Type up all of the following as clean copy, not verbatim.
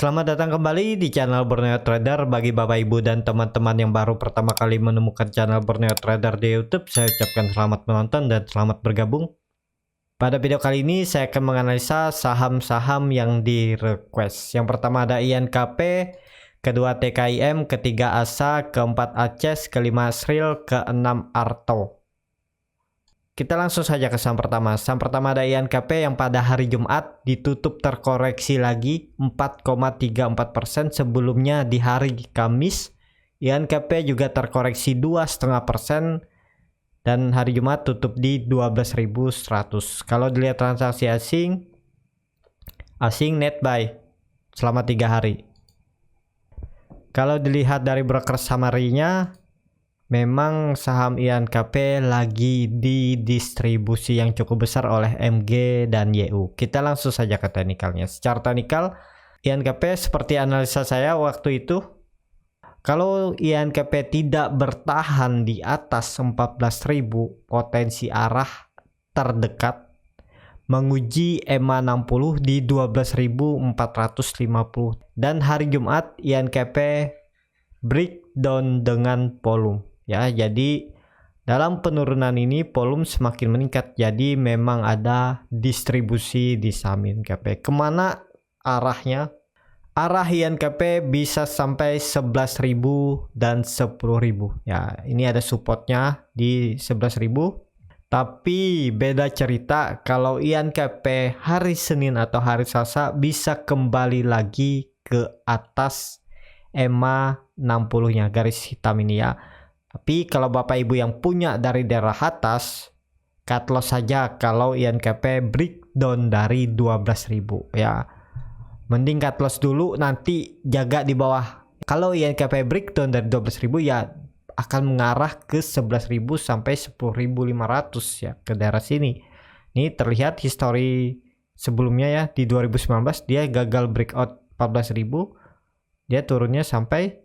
Selamat datang kembali di channel Borneo Trader. Bagi Bapak Ibu dan teman-teman yang baru pertama kali menemukan channel Borneo Trader di YouTube, saya ucapkan selamat menonton dan selamat bergabung. Pada video kali ini saya akan menganalisa saham-saham yang di request. Yang pertama ada INKP, kedua TKIM, ketiga ASA, keempat ACES, kelima Sril, keenam Arto. Kita langsung saja ke saham pertama. Saham pertama ada INKP yang pada hari Jumat ditutup terkoreksi lagi 4,34%. Sebelumnya di hari Kamis INKP juga terkoreksi 2,5% dan hari Jumat tutup di 12.100. Kalau dilihat transaksi asing net buy selama 3 hari. Kalau dilihat dari broker summary-nya, memang saham INKP lagi didistribusi yang cukup besar oleh MG dan YU. Kita langsung saja ke teknikalnya. Secara teknikal, INKP seperti analisa saya waktu itu, kalau INKP tidak bertahan di atas 14.000, potensi arah terdekat menguji EMA 60 di 12.450. Dan hari Jumat INKP breakdown dengan volume. Ya, jadi dalam penurunan ini volume semakin meningkat. Jadi memang ada distribusi di saham INKP. Kemana arahnya? Arah INKP bisa sampai 11.000 dan 10.000. Ya, ini ada supportnya di 11.000. Tapi beda cerita kalau INKP hari Senin atau hari Selasa bisa kembali lagi ke atas EMA 60-nya, garis hitam ini ya. Tapi kalau Bapak Ibu yang punya dari daerah atas, cut loss saja kalau INKP breakdown dari 12.000 ya. Mending cut loss dulu, nanti jaga di bawah. Kalau INKP breakdown dari 12.000 ya akan mengarah ke 11.000 sampai 10.500 ya, ke daerah sini. Ini terlihat histori sebelumnya ya, di 2019 dia gagal breakout 14.000. Dia turunnya sampai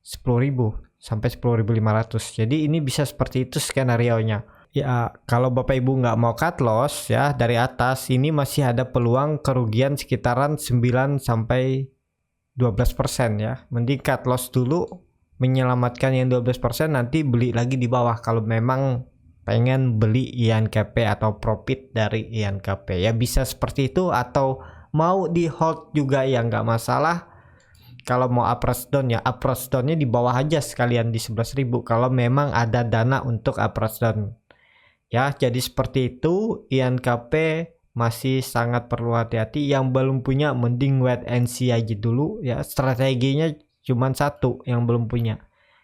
10.000 sampai 10.500. Jadi ini bisa seperti itu skenario-nya. Ya, kalau Bapak Ibu nggak mau cut loss ya dari atas, ini masih ada peluang kerugian sekitaran 9 sampai 12% ya. Mending cut loss dulu, menyelamatkan yang 12%, nanti beli lagi di bawah kalau memang pengen beli INKP atau profit dari INKP. Ya bisa seperti itu, atau mau di hold juga ya nggak masalah. Kalau mau approach down ya approach downnya di bawah aja sekalian di 11.000 kalau memang ada dana untuk approach down ya. Jadi seperti itu, INKP masih sangat perlu hati-hati. Yang belum punya mending wait and see aja dulu ya. Strateginya cuma satu yang belum punya.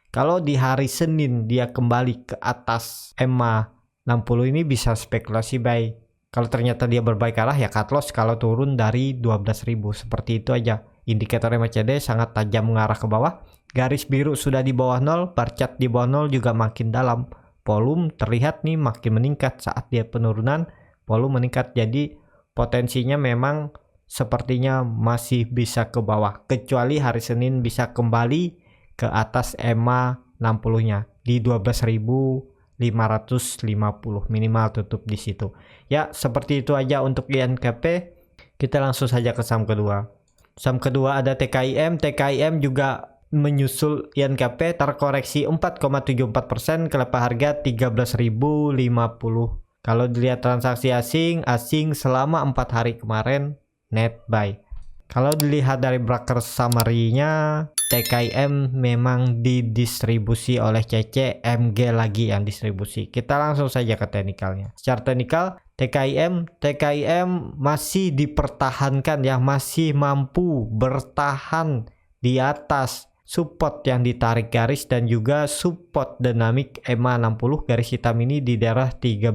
Kalau di hari Senin dia kembali ke atas EMA 60 ini bisa spekulasi buy. Kalau ternyata dia berbalik arah ya cut loss kalau turun dari 12.000. Seperti itu aja. Indikator MACD sangat tajam mengarah ke bawah. Garis biru sudah di bawah 0, bar chart di bawah 0 juga makin dalam. Volume terlihat nih makin meningkat saat dia penurunan, volume meningkat. Jadi potensinya memang sepertinya masih bisa ke bawah. Kecuali hari Senin bisa kembali ke atas EMA 60-nya di 12.550 minimal tutup di situ. Ya, seperti itu aja untuk INKP. Kita langsung saja ke saham kedua. Saham kedua ada TKIM. TKIM juga menyusul INKP, terkoreksi 4,74%, kelapa harga 13.050. Kalau dilihat transaksi asing selama 4 hari kemarin net buy. Kalau dilihat dari broker summary-nya, TKIM memang didistribusi oleh CC, MG lagi yang distribusi. Kita langsung saja ke teknikalnya. Secara teknikal, TKIM masih dipertahankan ya, masih mampu bertahan di atas support yang ditarik garis dan juga support dinamik EMA 60 garis hitam ini di daerah 13.000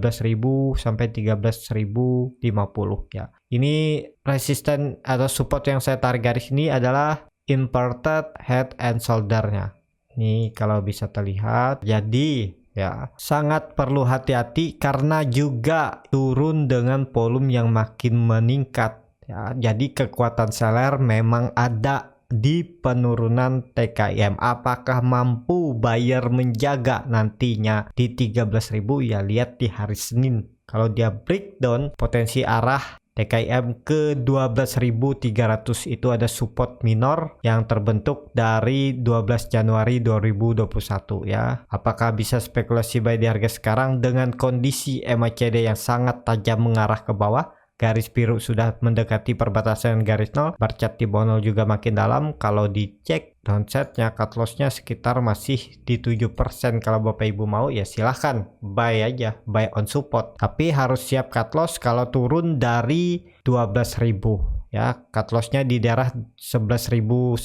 sampai 13.050 ya. Ini resisten atau support yang saya tarik garis ini adalah inverted head and shoulder-nya. Ini kalau bisa terlihat. Jadi ya sangat perlu hati-hati karena juga turun dengan volume yang makin meningkat ya. Jadi kekuatan seller memang ada di penurunan TKIM. Apakah mampu buyer menjaga nantinya di 13.000 ya, lihat di hari Senin. Kalau dia breakdown, potensi arah TKIM ke 12.300 itu ada support minor yang terbentuk dari 12 Januari 2021 ya. Apakah bisa spekulasi buy di harga sekarang dengan kondisi MACD yang sangat tajam mengarah ke bawah? Garis biru sudah mendekati perbatasan garis nol, bar chart di bawah nol juga makin dalam. Kalau dicek downside-nya, cut loss-nya sekitar masih di 7%. Kalau Bapak Ibu mau ya silahkan buy aja, buy on support. Tapi harus siap cut loss kalau turun dari 12.000 ya. Cut loss-nya di daerah 11.900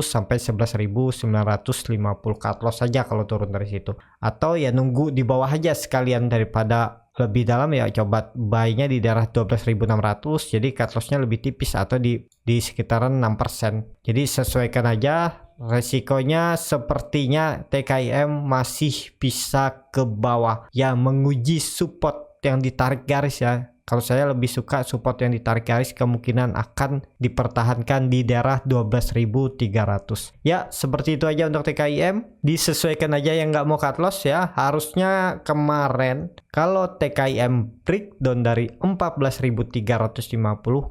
sampai 11.950 cut loss saja kalau turun dari situ. Atau ya nunggu di bawah aja sekalian daripada lebih dalam ya, coba buy-nya di daerah 12.600, jadi cut loss-nya lebih tipis atau di sekitaran 6%. Jadi sesuaikan aja resikonya. Sepertinya TKIM masih bisa ke bawah ya, menguji support yang ditarik garis ya. Kalau saya lebih suka support yang ditarik garis, kemungkinan akan dipertahankan di daerah 12.300. Ya, seperti itu aja untuk TKIM. Disesuaikan aja yang nggak mau cut loss ya. Harusnya kemarin kalau TKIM breakdown dari 14.350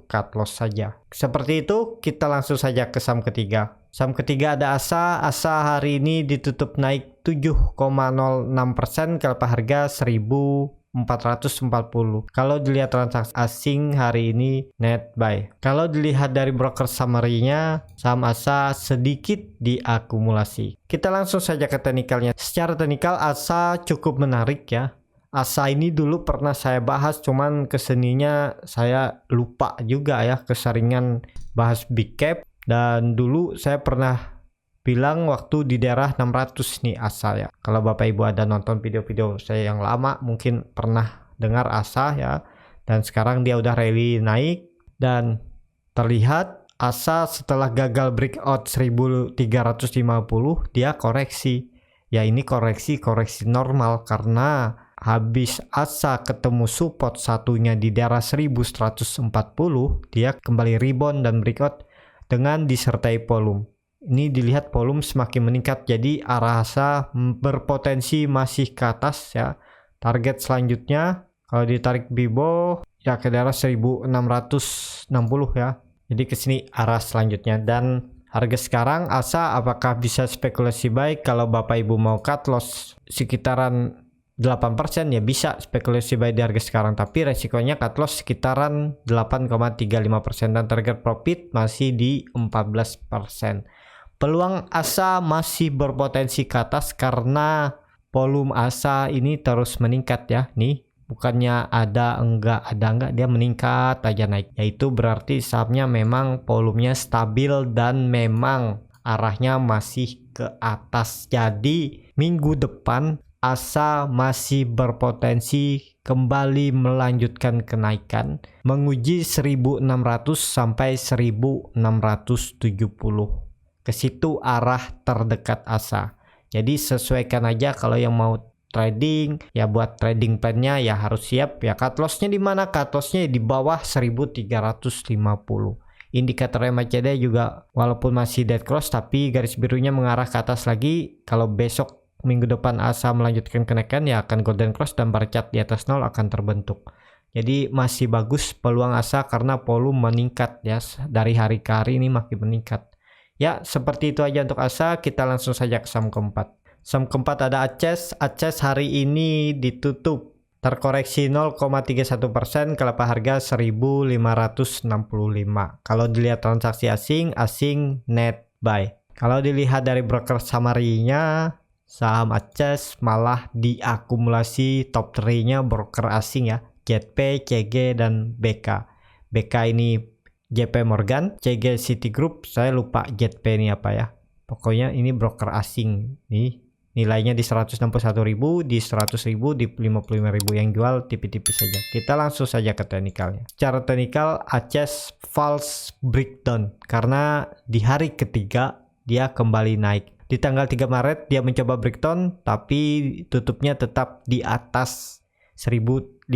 cut loss saja. Seperti itu, kita langsung saja ke saham ketiga. Saham ketiga ada ASA. ASA hari ini ditutup naik 7,06%, kalau harga 1.440. Kalau dilihat transaksi asing hari ini net buy. Kalau dilihat dari broker summary-nya, saham ASA sedikit diakumulasi. Kita langsung saja ke teknikalnya. Secara teknikal ASA cukup menarik ya. ASA ini dulu pernah saya bahas, cuman keseninya saya lupa juga ya, keseringan bahas big cap. Dan dulu saya pernah bilang waktu di daerah 600 nih ASA ya. Kalau Bapak Ibu ada nonton video-video saya yang lama, mungkin pernah dengar ASA ya. Dan sekarang dia udah rally naik, dan terlihat ASA setelah gagal breakout 1350 dia koreksi. Ya ini koreksi normal, karena habis ASA ketemu support satunya di daerah 1140, dia kembali rebound dan breakout dengan disertai volume. Ini dilihat volume semakin meningkat, jadi arah ASA berpotensi masih ke atas ya. Target selanjutnya kalau ditarik Bibo ya ke daerah 1660 ya. Jadi ke sini arah selanjutnya. Dan harga sekarang ASA apakah bisa spekulasi buy? Kalau Bapak Ibu mau cut loss sekitaran 8% ya bisa spekulasi buy di harga sekarang, tapi resikonya cut loss sekitaran 8,35% dan target profit masih di 14%. Peluang ASA masih berpotensi ke atas karena volume ASA ini terus meningkat ya. Nih bukannya ada enggak dia meningkat aja naik. Yaitu berarti sahamnya memang volumenya stabil dan memang arahnya masih ke atas. Jadi minggu depan ASA masih berpotensi kembali melanjutkan kenaikan, menguji 1600 sampai 1670. Ke situ arah terdekat ASA. Jadi sesuaikan aja kalau yang mau trading ya, buat trading plan-nya ya harus siap ya. Cut loss-nya di mana? Cut loss-nya di bawah 1350. Indikator MACD juga walaupun masih dead cross tapi garis birunya mengarah ke atas lagi. Kalau besok minggu depan ASA melanjutkan kenaikan ya akan golden cross dan bar chart di atas 0 akan terbentuk. Jadi masih bagus peluang ASA karena volume meningkat ya, dari hari ke hari ini makin meningkat. Ya seperti itu aja untuk ASA. Kita langsung saja ke saham keempat. Saham keempat ada ACES. ACES hari ini ditutup terkoreksi 0,31%, kalau harga 1.565. Kalau dilihat transaksi asing net buy. Kalau dilihat dari broker summary-nya, saham ACES malah diakumulasi top 3-nya broker asing ya, JP, CG, dan BK. BK ini JP Morgan, CG Citigroup, saya lupa JP ini apa ya. Pokoknya ini broker asing nih. Nilainya di 161.000, di 100.000, di 55.000, yang jual tipis-tipis saja. Kita langsung saja ke teknikalnya. Secara teknikal ACES false breakdown karena di hari ketiga dia kembali naik. Di tanggal 3 Maret dia mencoba breakdown tapi tutupnya tetap di atas 1.550.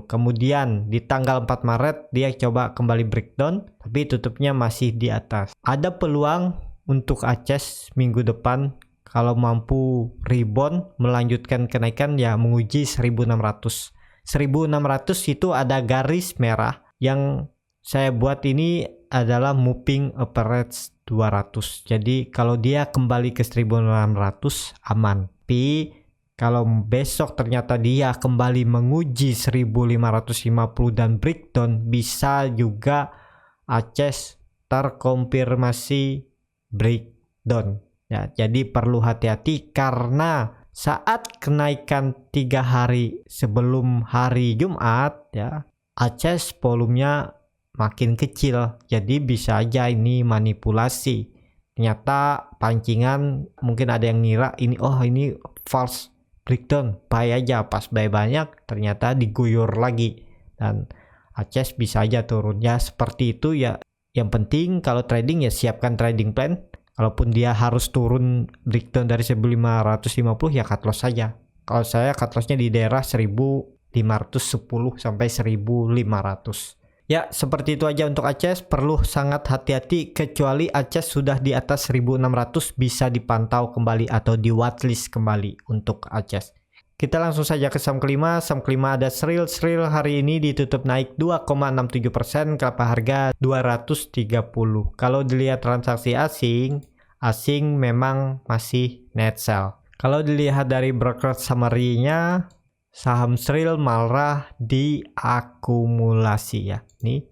Kemudian di tanggal 4 Maret dia coba kembali breakdown tapi tutupnya masih di atas. Ada peluang untuk ACES minggu depan kalau mampu rebound melanjutkan kenaikan ya, menguji 1.600. 1600 itu ada garis merah yang saya buat ini adalah moving average 200. Jadi kalau dia kembali ke 1600 aman. Tapi kalau besok ternyata dia kembali menguji 1550 dan breakdown, bisa juga ACS terkonfirmasi breakdown. Ya, jadi perlu hati-hati karena saat kenaikan 3 hari sebelum hari Jumat ya, ACS volumenya makin kecil, jadi bisa aja ini manipulasi. Ternyata pancingan mungkin ada yang ngira ini ini false breakdown, buy aja, pas buy banyak ternyata diguyur lagi dan ACS bisa aja turun ya. Seperti itu ya. Yang penting kalau trading ya siapkan trading plan. Kalaupun dia harus turun breakdown dari 1550 ya cut loss saja. Kalau saya cut lossnya di daerah 1510 sampai 1500. Ya, seperti itu aja untuk ACS. Perlu sangat hati-hati kecuali ACS sudah di atas 1600 bisa dipantau kembali atau di watchlist kembali untuk ACS. Kita langsung saja ke saham kelima. Saham kelima ada Sril. Sril hari ini ditutup naik 2,67%, kelapa harga 230. Kalau dilihat transaksi asing memang masih net sell. Kalau dilihat dari broker summary-nya, saham Sril malah diakumulasi ya. Nih,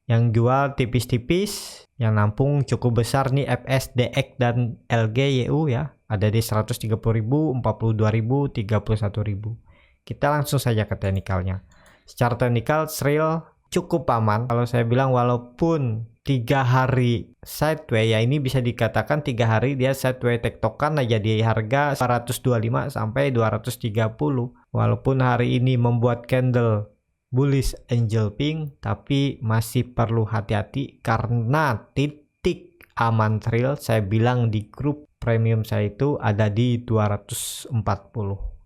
yang jual tipis-tipis, yang nampung cukup besar nih FS, DX dan LGYU ya. Ada di 130.000, 42.000, 31.000. Kita langsung saja ke teknikalnya. Secara teknikal Sril cukup aman. Kalau saya bilang walaupun 3 hari sideway ya, ini bisa dikatakan 3 hari dia sideway tektokan aja di harga 125 sampai 230. Walaupun hari ini membuat candle bullish angel pink, tapi masih perlu hati-hati karena titik aman Sril saya bilang di grup premium saya itu ada di 240.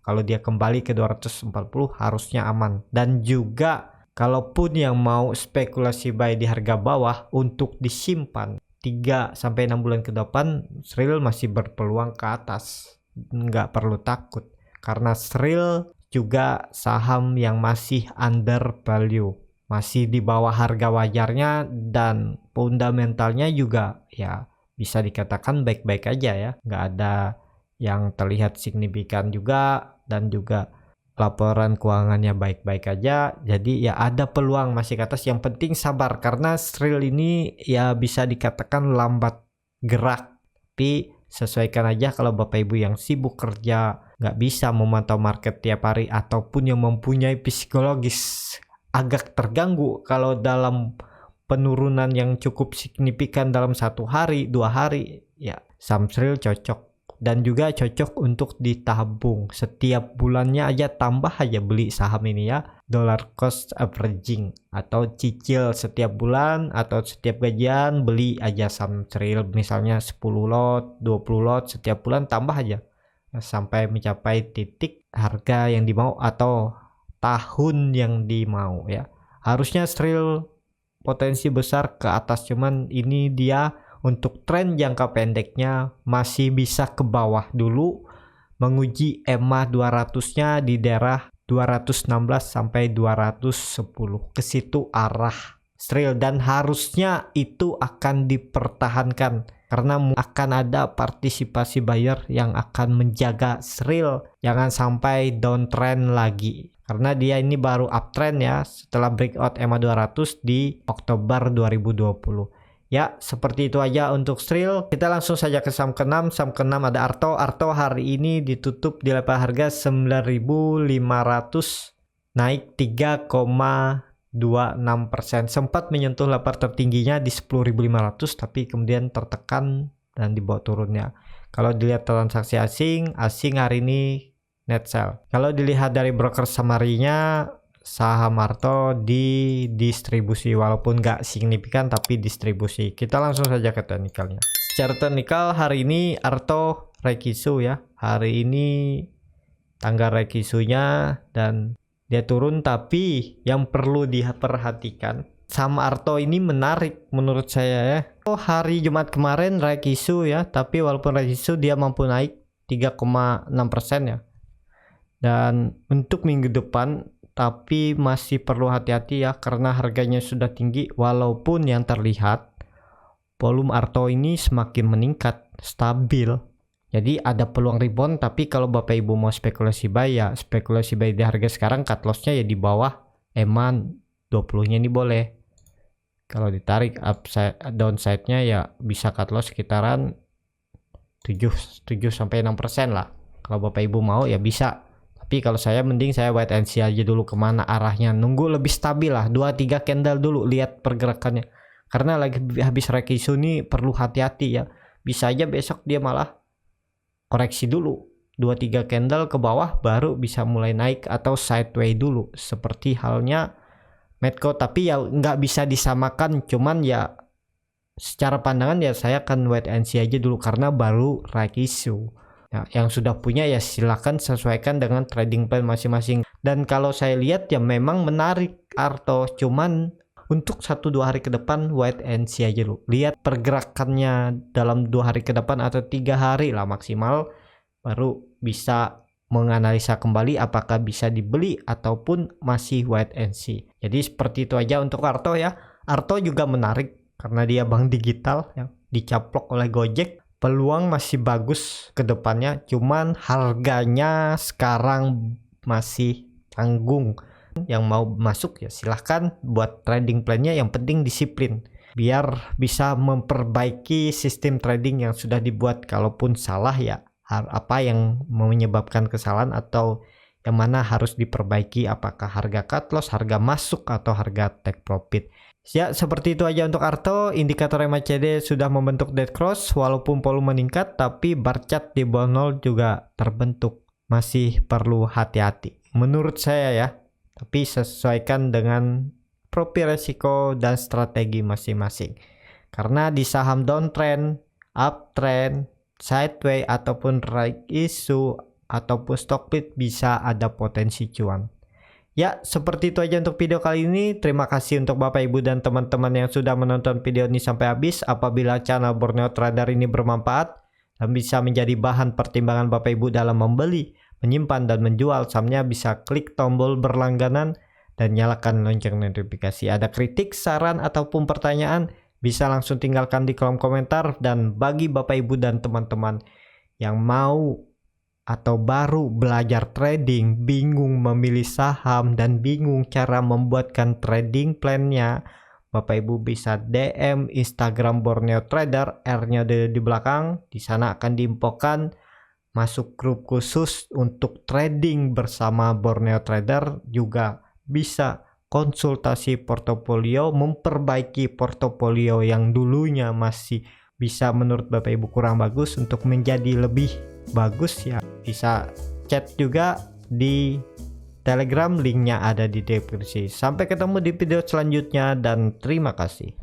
Kalau dia kembali ke 240 harusnya aman. Dan juga kalaupun yang mau spekulasi buy di harga bawah untuk disimpan 3 sampai 6 bulan ke depan, Sril masih berpeluang ke atas. Nggak perlu takut karena Sril juga saham yang masih under value, masih di bawah harga wajarnya dan fundamentalnya juga ya bisa dikatakan baik-baik aja ya, nggak ada yang terlihat signifikan juga dan juga laporan keuangannya baik-baik aja. Jadi ya ada peluang masih ke atas, yang penting sabar karena Sril ini ya bisa dikatakan lambat gerak, tapi sesuaikan aja kalau Bapak Ibu yang sibuk kerja nggak bisa memantau market tiap hari ataupun yang mempunyai psikologis agak terganggu kalau dalam penurunan yang cukup signifikan dalam 1 hari 2 hari ya, saham Sril cocok dan juga cocok untuk ditabung setiap bulannya aja, tambah aja beli saham ini ya, dollar cost averaging atau cicil setiap bulan atau setiap gajian beli aja saham Sril, misalnya 10 lot 20 lot setiap bulan, tambah aja sampai mencapai titik harga yang dimau atau tahun yang dimau ya. Harusnya Sril potensi besar ke atas, cuman ini dia untuk tren jangka pendeknya masih bisa ke bawah dulu, menguji EMA 200-nya di daerah 216 sampai 210. Ke situ arah Sril dan harusnya itu akan dipertahankan karena akan ada partisipasi buyer yang akan menjaga Sril jangan sampai downtrend lagi, karena dia ini baru uptrend ya setelah breakout EMA 200 di Oktober 2020. Ya, seperti itu aja untuk Sril. Kita langsung saja ke saham ke-6. Saham ke-6 ada Arto. Arto hari ini ditutup di level harga 9.500, naik 3,26%. Sempat menyentuh level tertingginya di 10.500 tapi kemudian tertekan dan dibawa turunnya. Kalau dilihat transaksi asing hari ini net sell. Kalau dilihat dari broker summary-nya, saham Arto di distribusi walaupun nggak signifikan tapi distribusi. Kita langsung saja ke teknikalnya. Secara teknikal hari ini Arto rekisu ya. Hari ini tanggal rekisunya dan dia turun, tapi yang perlu diperhatikan saham Arto ini menarik menurut saya ya. Hari Jumat kemarin rekisu ya, tapi walaupun rekisu dia mampu naik 3,6% ya. Dan untuk minggu depan tapi masih perlu hati-hati ya karena harganya sudah tinggi. Walaupun yang terlihat volume Arto ini semakin meningkat, stabil. Jadi ada peluang rebound, tapi kalau Bapak Ibu mau spekulasi buy ya spekulasi buy di harga sekarang, cut lossnya ya di bawah EMA 20-nya ini boleh. Kalau ditarik upside downside-nya ya bisa cut loss sekitaran 7 sampai 6% lah. Kalau Bapak Ibu mau ya bisa. Tapi kalau saya mending saya wait and see aja dulu kemana arahnya. Nunggu lebih stabil lah, 2-3 candle dulu lihat pergerakannya. Karena lagi habis rekisu nih perlu hati-hati ya. Bisa aja besok dia malah koreksi dulu. 2-3 candle ke bawah baru bisa mulai naik atau sideways dulu. Seperti halnya Medco, tapi ya nggak bisa disamakan, cuman ya secara pandangan ya saya akan wait and see aja dulu karena baru right issue. Ya, yang sudah punya ya silakan sesuaikan dengan trading plan masing-masing. Dan kalau saya lihat ya memang menarik Arto, cuman untuk 1-2 hari ke depan wait and see aja dulu. Lihat pergerakannya dalam 2 hari ke depan atau 3 hari lah maksimal, baru bisa menganalisa kembali apakah bisa dibeli ataupun masih wait and see. Jadi seperti itu aja untuk Arto ya. Arto juga menarik karena dia bank digital yang dicaplok oleh Gojek. Peluang masih bagus ke depannya, cuman harganya sekarang masih tanggung. Yang mau masuk ya silahkan buat trading plannya, yang penting disiplin biar bisa memperbaiki sistem trading yang sudah dibuat. Kalaupun salah ya apa yang menyebabkan kesalahan atau yang mana harus diperbaiki, apakah harga cut loss, harga masuk, atau harga take profit. Ya seperti itu aja untuk Arto. Indikator MACD sudah membentuk dead cross walaupun volume meningkat, tapi bar chart di bawah 0 juga terbentuk. Masih perlu hati-hati menurut saya ya, tapi sesuaikan dengan profil resiko dan strategi masing-masing. Karena di saham downtrend, uptrend, sideways ataupun right issue ataupun stock split bisa ada potensi cuan. Ya seperti itu aja untuk video kali ini. Terima kasih untuk Bapak Ibu dan teman-teman yang sudah menonton video ini sampai habis. Apabila channel Borneo Trader ini bermanfaat dan bisa menjadi bahan pertimbangan Bapak Ibu dalam membeli, menyimpan dan menjual sahamnya, bisa klik tombol berlangganan dan nyalakan lonceng notifikasi. Ada kritik, saran ataupun pertanyaan, bisa langsung tinggalkan di kolom komentar. Dan bagi Bapak Ibu dan teman-teman yang mau atau baru belajar trading, bingung memilih saham dan bingung cara membuatkan trading plannya, Bapak Ibu bisa DM Instagram Borneo Trader, R-nya di belakang. Di sana akan diinfokan masuk grup khusus untuk trading bersama Borneo Trader. Juga bisa konsultasi portofolio, memperbaiki portofolio yang dulunya masih bisa menurut Bapak Ibu kurang bagus untuk menjadi lebih bagus ya. Bisa chat juga di Telegram, linknya ada di deskripsi. Sampai ketemu di video selanjutnya dan terima kasih.